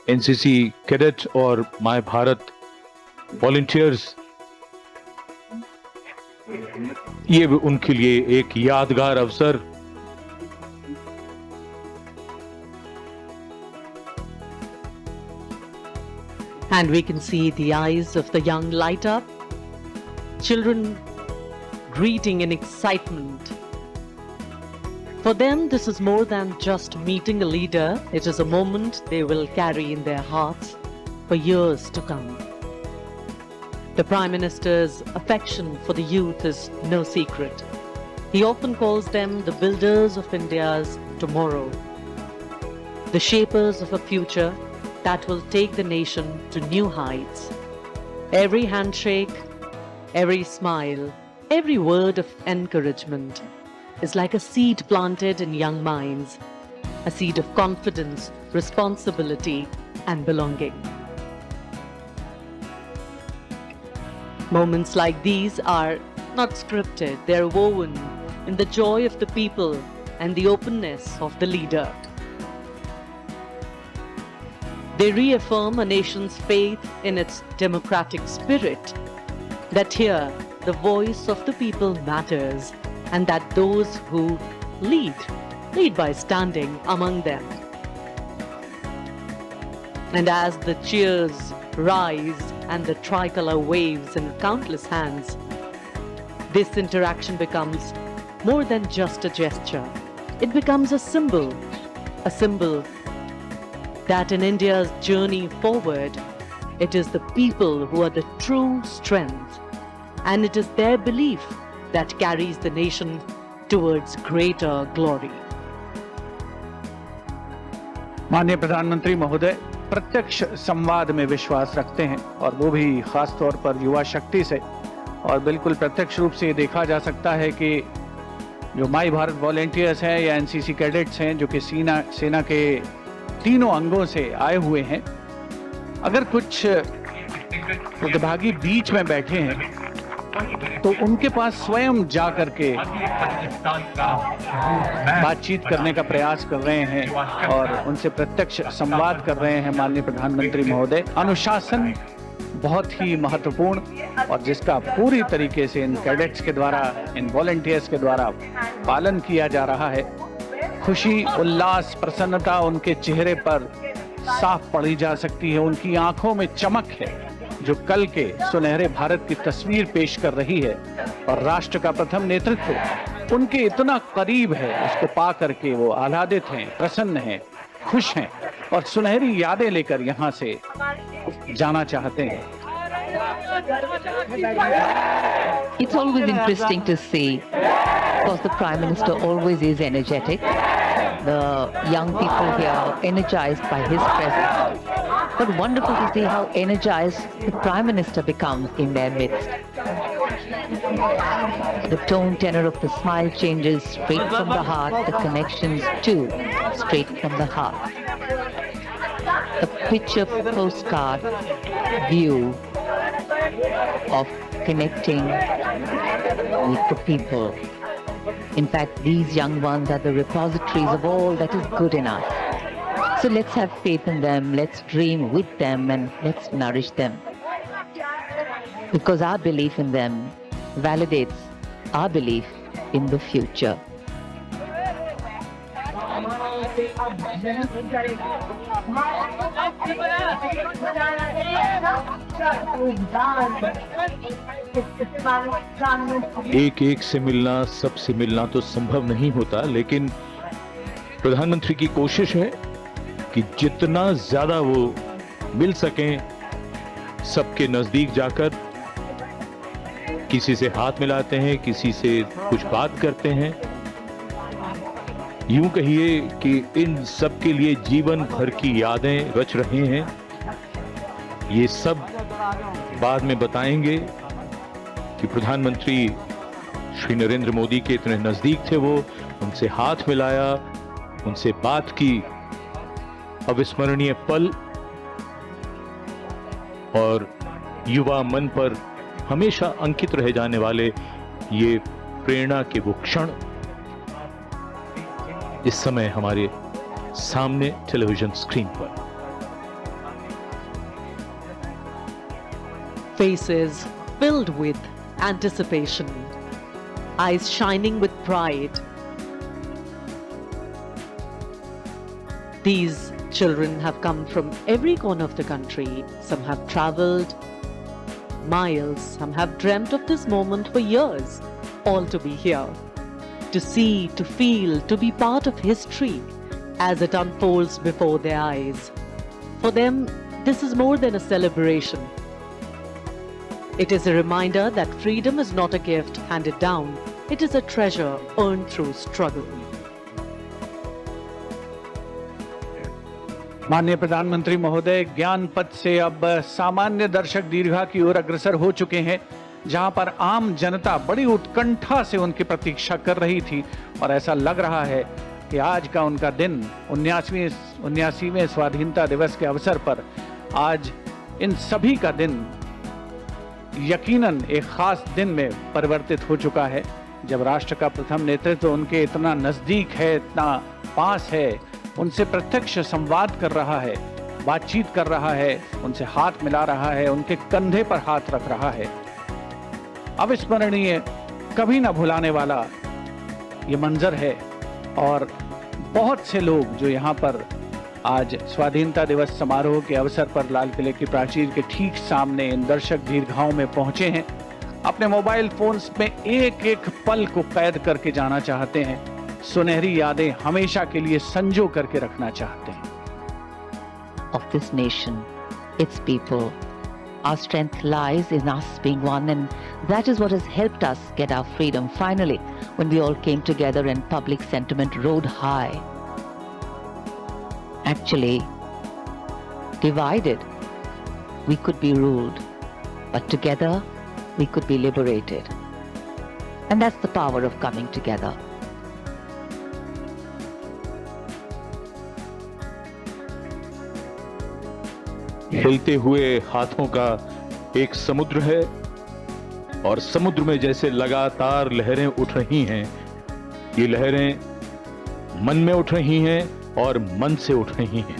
NCC cadet और my Bharat volunteers, ये भी उनके लिए एक यादगार अवसर। And we can see the eyes of the young light up, children greeting in excitement. For them, this is more than just meeting a leader. It is a moment they will carry in their hearts for years to come. The Prime Minister's affection for the youth is no secret. He often calls them the builders of India's tomorrow, the shapers of a future that will take the nation to new heights. Every handshake, every smile, every word of encouragement is like a seed planted in young minds, a seed of confidence, responsibility, and belonging. Moments like these are not scripted, they are woven in the joy of the people and the openness of the leader. They reaffirm a nation's faith in its democratic spirit, that here the voice of the people matters, and that those who lead by standing among them. And as the cheers rise and the tricolor waves in countless hands, this interaction becomes more than just a gesture. It becomes a symbol that in India's journey forward, it is the people who are the true strength, and it is their belief that carries the nation towards greater glory. माननीय प्रधानमंत्री महोदय प्रत्यक्ष संवाद में विश्वास रखते हैं, और वो भी खास तौर पर युवा शक्ति से। और बिल्कुल प्रत्यक्ष रूप से ये देखा जा सकता है कि जो माई भारत वॉलंटियर्स हैं या एनसीसी कैडेट्स हैं, जो कि सेना के तीनों अंगों से आए हुए हैं, अगर कुछ प्रतिभागी बीच में बैठे हैं तो उनके पास स्वयं जा करके बातचीत करने का प्रयास कर रहे हैं और उनसे प्रत्यक्ष संवाद कर रहे हैं। माननीय प्रधानमंत्री महोदय, अनुशासन बहुत ही महत्वपूर्ण और जिसका पूरी तरीके से इन कैडेट्स के द्वारा, इन वॉलंटियर्स के द्वारा पालन किया जा रहा है। खुशी, उल्लास, प्रसन्नता उनके चेहरे पर साफ पढ़ी जा सकती है। उनकी आंखों में चमक है जो कल के सुनहरे भारत की तस्वीर पेश कर रही है, और राष्ट्र का प्रथम नेतृत्व उनके इतना करीब है, उसको पा करके वो आह्लादित हैं, प्रसन्न हैं, खुश हैं और सुनहरी यादें लेकर यहाँ से जाना चाहते हैं। It's always interesting to see, because the Prime Minister always is energetic. The young people here are energized by his presence. But wonderful to see how energized the Prime Minister becomes in their midst. The tone tenor of the smile changes straight from the heart, the connections too, straight from the heart. A picture postcard view of connecting with the people. In fact, these young ones are the repositories of all that is good in us. So let's have faith in them, let's dream with them, and let's nourish them. Because our belief in them validates our belief in the future. एक एक से मिलना, सबसे मिलना तो संभव नहीं होता, लेकिन प्रधानमंत्री की कोशिश है कि जितना ज्यादा वो मिल सकें, सबके नजदीक जाकर किसी से हाथ मिलाते हैं, किसी से कुछ बात करते हैं। यूं कहिए कि इन सब के लिए जीवन भर की यादें रच रहे हैं। ये सब बाद में बताएंगे कि प्रधानमंत्री श्री नरेंद्र मोदी के इतने नजदीक थे वो, उनसे हाथ मिलाया, उनसे बात की। अविस्मरणीय पल और युवा मन पर हमेशा अंकित रह जाने वाले ये प्रेरणा के वो क्षण इस समय हमारे सामने टेलीविजन स्क्रीन पर। faces filled with anticipation, eyes shining with pride. These children have come from every corner of the country. Some have traveled miles, some have dreamt of this moment for years, all to be here, to see, to feel, to be part of history as it unfolds before their eyes. For them, this is more than a celebration. It is a reminder that freedom is not a gift handed down, it is a treasure earned through struggle. माननीय प्रधानमंत्री महोदय ज्ञान पथ से अब सामान्य दर्शक दीर्घा की ओर अग्रसर हो चुके हैं, जहां पर आम जनता बड़ी उत्कंठा से उनकी प्रतीक्षा कर रही थी और ऐसा लग रहा है कि आज का उनका दिन 79वें स्वाधीनता दिवस के अवसर पर आज इन सभी का दिन यकीनन एक खास दिन में परिवर्तित हो चुका है, जब राष्ट्र का प्रथम नेतृत्व उनके इतना नजदीक है, इतना पास है, उनसे प्रत्यक्ष संवाद कर रहा है, बातचीत कर रहा है, उनसे हाथ मिला रहा है, उनके कंधे पर हाथ रख रहा है। अविस्मरणीय, कभी ना भुलाने वाला ये मंजर है और बहुत से लोग जो यहाँ पर आज स्वाधीनता दिवस समारोह के अवसर पर लाल किले की प्राचीर के ठीक सामने इन दर्शक दीर्घाओं में पहुंचे हैं, अपने मोबाइल फोन्स में एक एक पल को कैद करके जाना चाहते हैं, सुनहरी यादें हमेशा के लिए संजो करके रखना चाहते हैं। Of this nation, its people. Our strength lies in us being one, and that is what has helped us get our freedom finally, when we all came together and public sentiment rode high. Actually, divided, we could be ruled, but together, we could be liberated. And that's the power of coming together. हिलते हुए हाथों का एक समुद्र है और समुद्र में जैसे लगातार लहरें उठ रही हैं, ये लहरें मन में उठ रही हैं और मन से उठ रही हैं।